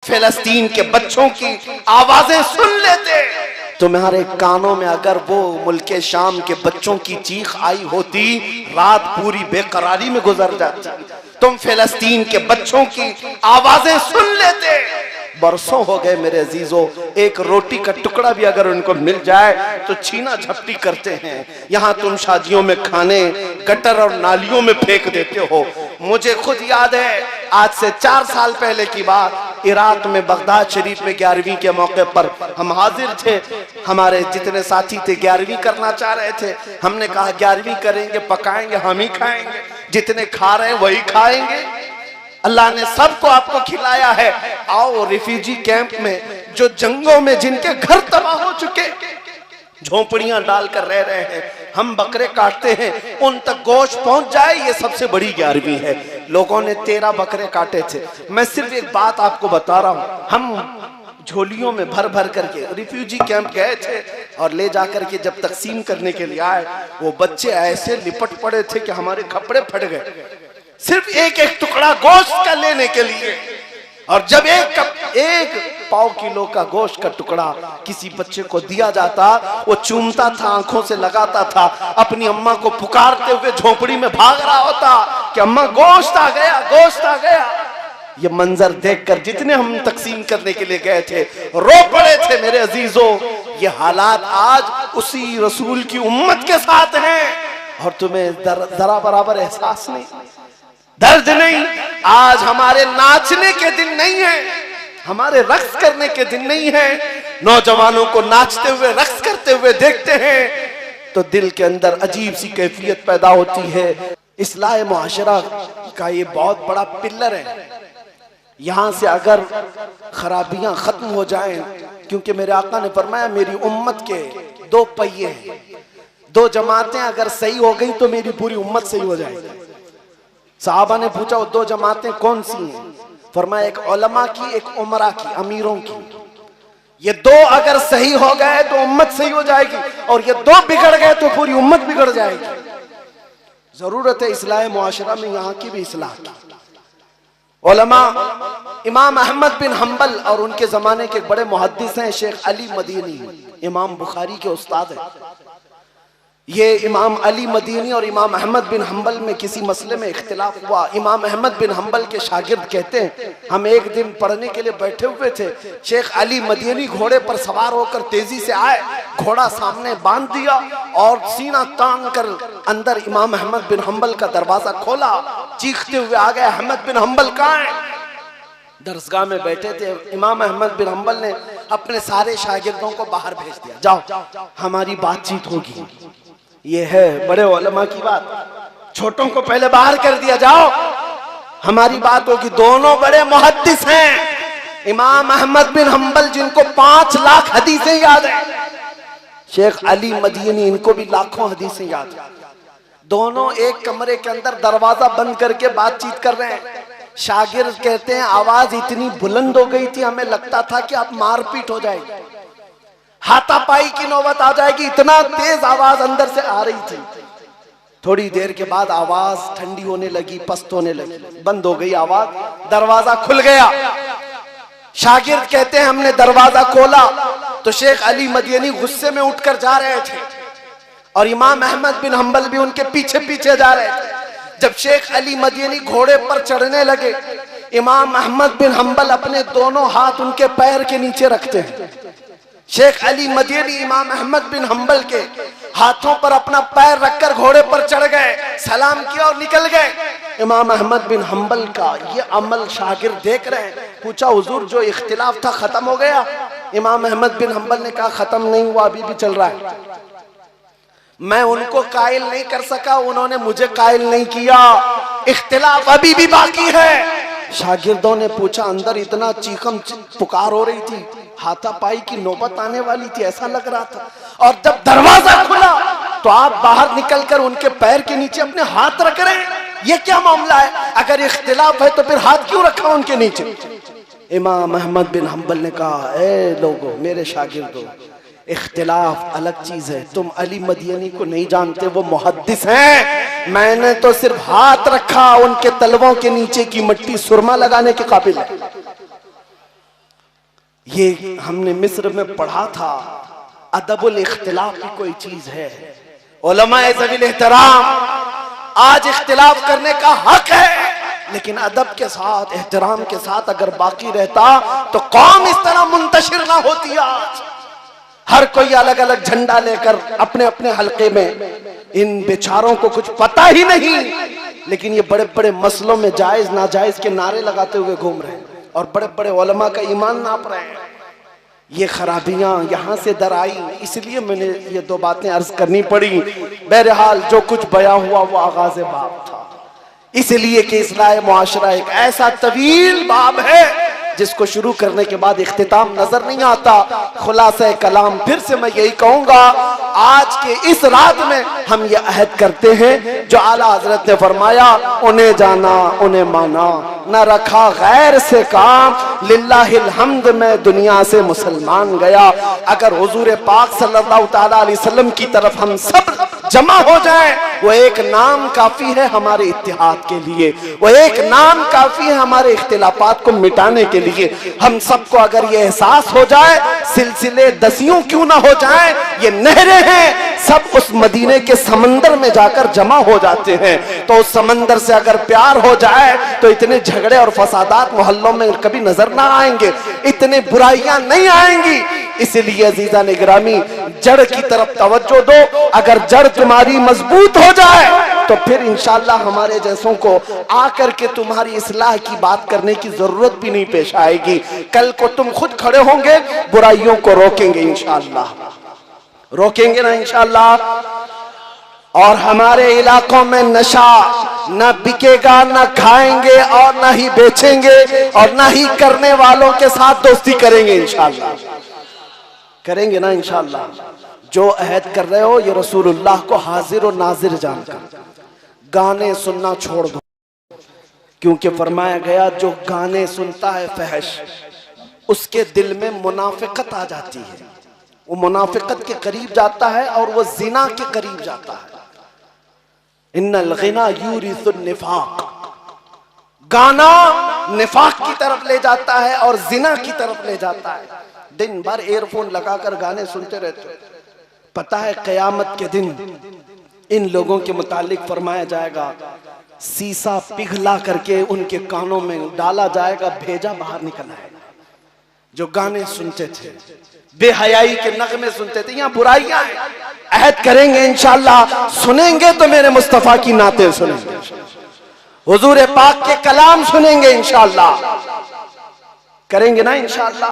फिलिस्तीन के बच्चों की आवाजें सुन लेते। तुम्हारे कानों में अगर वो मुल्के शाम के बच्चों की चीख आई होती, रात पूरी बेकरारी में गुजर जाती। तुम फिलिस्तीन के बच्चों की आवाजें सुन लेते। बरसों हो गए मेरे अजीजों, एक रोटी का टुकड़ा भी अगर उनको मिल जाए तो छीना झपटी करते हैं। यहाँ तुम शादियों में खाने गटर और नालियों में फेंक देते हो। मुझे खुद याद है, आज से 4 साल पहले की बात, इराक में बगदाद शरीफ में 11वीं के मौके पर हम हाजिर थे। हमारे जितने साथी थे 11वीं करना चाह रहे थे। हमने कहा 11वीं करेंगे, पकाएंगे, हम ही खाएंगे, जितने खा रहे हैं वही खाएंगे। अल्लाह ने सबको आपको खिलाया है। आओ रिफ्यूजी कैंप में, जो जंगों में जिनके घर तबाह हो चुके, झोपड़ियां डालकर रह रहे हैं, हम बकरे काटते हैं, उन तक गोश्त पहुंच जाए, ये सबसे बड़ी 11वीं है। लोगों ने 13 बकरे काटे थे। मैं सिर्फ एक बात आपको बता रहा हूं, हम झोलियों में भर भर करके रिफ्यूजी कैंप गए थे और ले जाकर के जब तकसीम करने के लिए आए, वो बच्चे ऐसे लिपट पड़े थे कि हमारे कपड़े फट गए, सिर्फ एक एक टुकड़ा गोश्त का लेने के लिए। और जब एक पाव किलो का गोश्त का टुकड़ा किसी बच्चे को दिया जाता, वो चूमता था, आंखों से लगाता था, अपनी अम्मा को पुकारते हुए झोपड़ी में भाग रहा होता कि अम्मा गोश्त आ गया, गोश्त आ गया। ये मंजर देखकर जितने हम तकसीम करने के लिए गए थे रो पड़े थे मेरे अजीजों। ये हालात आज उसी रसूल की उम्मत के साथ हैं और तुम्हें जरा बराबर एहसास नहीं, दर्द नहीं। आज हमारे नाचने के दिन नहीं है, हमारे रक्स करने के दिन नहीं है। नौजवानों को नाचते हुए रक्स करते हुए देखते हैं तो दिल के अंदर अजीब सी कैफियत पैदा होती है। इस्लाह मुआशरा का ये बहुत बड़ा पिल्लर है। यहाँ से अगर खराबियां खत्म हो जाएं, क्योंकि मेरे आका ने फरमाया मेरी उम्मत के 2 पहिए हैं, 2 जमातें अगर सही हो गई तो मेरी पूरी उम्मत सही हो जाएगी। साहबा ने पूछा वो 2 जमातें कौन सी हैं? फरमाया एक उलमा की, एक उमरा की, अमीरों की। ये 2 अगर सही हो गए तो उम्मत सही हो जाएगी, और ये 2 बिगड़ गए तो पूरी उम्मत बिगड़ जाएगी। जरूरत है इस्लाह मुआशरा में यहाँ की भी इस्लाह की। उलमा इमाम अहमद बिन हम्बल और उनके जमाने के बड़े मुहद्दिस हैं शेख अली मदीनी, इमाम बुखारी के उस्ताद हैं। ये इमाम अली मदीनी और इमाम अहमद बिन हम्बल में किसी मसले में इख्तिलाफ हुआ। इमाम अहमद बिन हम्बल के शागिर्द कहते हैं हम एक दिन पढ़ने के लिए बैठे हुए थे, शेख अली मदीनी घोड़े पर सवार होकर तेजी से आए, घोड़ा सामने बांध दिया और सीना तान कर अंदर इमाम अहमद बिन हम्बल का दरवाजा खोला। चीखते हुए आ गए, अहमद बिन हम्बल कहाँ है? दरसगाह में बैठे थे। इमाम अहमद बिन हम्बल ने अपने सारे शागिर्दों को बाहर भेज दिया, जाओ हमारी बातचीत होगी। ये है बड़े उलमा की बात, छोटों को पहले बाहर कर दिया, जाओ हमारी बात होगी। दोनों बड़े मुहद्दिस हैं। इमाम अहमद बिन हम्बल जिनको 5 लाख हदीसें याद है, शेख अली मदीनी इनको भी लाखों हदीसें याद है। दोनों एक कमरे के अंदर दरवाजा बंद करके बातचीत कर रहे हैं। शागिर्द कहते हैं आवाज इतनी बुलंद हो गई थी, हमें लगता था कि अब मारपीट हो जाएगी, हाथापाई की नौबत आ जाएगी, इतना तेज आवाज अंदर से आ रही थी। थोड़ी देर के बाद आवाज ठंडी होने लगी, पस्त होने लगी, बंद हो गई आवाज, दरवाजा खुल गया। शागिर्द कहते हैं हमने दरवाजा खोला तो शेख अली मदीनी गुस्से में उठकर जा रहे थे और इमाम अहमद बिन हम्बल भी उनके पीछे पीछे जा रहे थे। जब शेख अली मदीनी घोड़े पर चढ़ने लगे, इमाम अहमद बिन हम्बल अपने दोनों हाथ उनके पैर के नीचे रखते हैं। शेख अली मदीनी इमाम अहमद बिन हम्बल के हाथों पर अपना पैर रखकर घोड़े पर चढ़ गए, सलाम किया और निकल गए। इमाम अहमद बिन हम्बल का ये अमल शागिर्द देख रहे हैं। पूछा हुजूर जो इख्तिलाफ था खत्म हो गया? इमाम अहमद बिन हम्बल ने कहा खत्म नहीं हुआ, अभी भी चल रहा है। मैं उनको कायल नहीं कर सका, उन्होंने मुझे कायल नहीं किया, इख्तिलाफ अभी भी बाकी है। शागिर्दों ने पूछा अंदर इतना चीखम पुकार हो रही थी, हाथापाई की नौबत आने वाली थी, ऐसा लग रहा था। और जब दरवाजा खुला तो आप बाहर निकलकर उनके पैर के नीचे अपने हाथ रख रहे हैं, ये क्या मामला है? अगर इख्तिलाफ है तो फिर हाथ क्यों रखा उनके नीचे? इमाम अहमद बिन हम्बल ने कहा ए लोगों, मेरे शागिर्दों, इख्तिलाफ अलग चीज है, तुम अली मदीनी को नहीं जानते, वो मुहद्दिस हैं। मैंने तो सिर्फ हाथ रखा, उनके तलवों के नीचे की मिट्टी सुरमा लगाने के काबिल है। ये हमने मिस्र में पढ़ा था, अदबुल इख्तिलाफ की कोई चीज है। उलमाए ज़वील एहतराम, आज इख्तिलाफ करने का हक है, लेकिन अदब के साथ, एहतराम के साथ अगर बाकी रहता तो कौम इस तरह मुंतशिर ना होती। आज हर कोई अलग अलग झंडा लेकर अपने अपने हलके में, इन बेचारों को कुछ पता ही नहीं, लेकिन ये बड़े बड़े मसलों में जायज नाजायज के नारे लगाते हुए घूम रहे हैं और बड़े बड़े उलमा का ईमान नाप रहे हैं। ये खराबियां यहाँ से दर आई, इसलिए मैंने ये दो बातें अर्ज करनी पड़ी। बहरहाल जो कुछ बया हुआ वो आगाज बाब था, इसलिए कि इस्लाह मुआशरा एक ऐसा तवील बाब है जिसको शुरू करने के बाद इख्तिताम नजर नहीं आता। खुलासा कलाम फिर से मैं यही कहूंगा, आज के इस रात में हम ये अहद करते हैं जो आला हजरत ने फरमाया, उन्हें जाना उन्हें माना, न रखा गैर से काम, लिल्लाहिल हम्द में दुनिया से मुसलमान गया। अगर हुजूर पाक सल्लल्लाहु तआला अलैहि वसल्लम की तरफ हम सब जमा हो जाए, वो एक नाम काफी है हमारे इत्तिहाद के लिए, वो एक नाम काफी है हमारे इख्तिलाफात को मिटाने के लिए। हम सबको अगर ये एहसास हो जाए, सिलसिले दसियों क्यों ना हो जाए, ये नहरें हैं, सब उस मदीने के समंदर में जाकर जमा हो जाते हैं। तो उस समंदर से अगर प्यार हो जाए तो इतने झगड़े और फसादात मोहल्लों में कभी नजर ना आएंगे, इतने बुराइयां नहीं आएंगी। इसलिए अजीजा निगरामी, जड़ की तरफ तवज्जो दो। अगर जड़ तुम्हारी मजबूत हो जाए तो फिर इंशाअल्लाह हमारे जैसों को आकर के तुम्हारी इस्लाह की बात करने की जरूरत भी नहीं पेश आएगी। कल को तुम खुद खड़े होंगे, बुराइयों को रोकेंगे इंशाअल्लाह, रोकेंगे ना इंशाअल्लाह। और हमारे इलाकों में नशा न बिकेगा, न खाएंगे और न ही बेचेंगे और न ही करने वालों के साथ दोस्ती करेंगे इंशाअल्लाह, करेंगे ना इंशाअल्लाह। जो अहद कर रहे हो ये रसूलुल्लाह को हाजिर और नाजिर जानकर गाने सुनना छोड़ दो, क्योंकि फरमाया गया जो गाने सुनता है फहश, उसके दिल में मुनाफिकत आ जाती है, वो मुनाफिकत के करीब जाता है और वो जिना के करीब जाता है। इन्नल गिना यूरिसुन निफाक, गाना निफाक की तरफ ले जाता है और जिना की तरफ ले जाता है। दिन भर एयरफोन लगाकर गाने सुनते रहते हो, पता है क़यामत के दिन इन लोगों के मुतालिक फरमाया जाएगा, सीसा पिघला करके उनके कानों में डाला जाएगा, भेजा बाहर निकल आएगा। जो गाने सुनते थे, बेहयाई के नगमे सुनते थे, यहाँ बुराइयां हैं, अहद करेंगे इंशाअल्लाह, सुनेंगे तो मेरे मुस्तफा की नाते सुनेंगे, हुजूर पाक के कलाम सुनेंगे इंशाअल्लाह, करेंगे ना इंशाअल्लाह।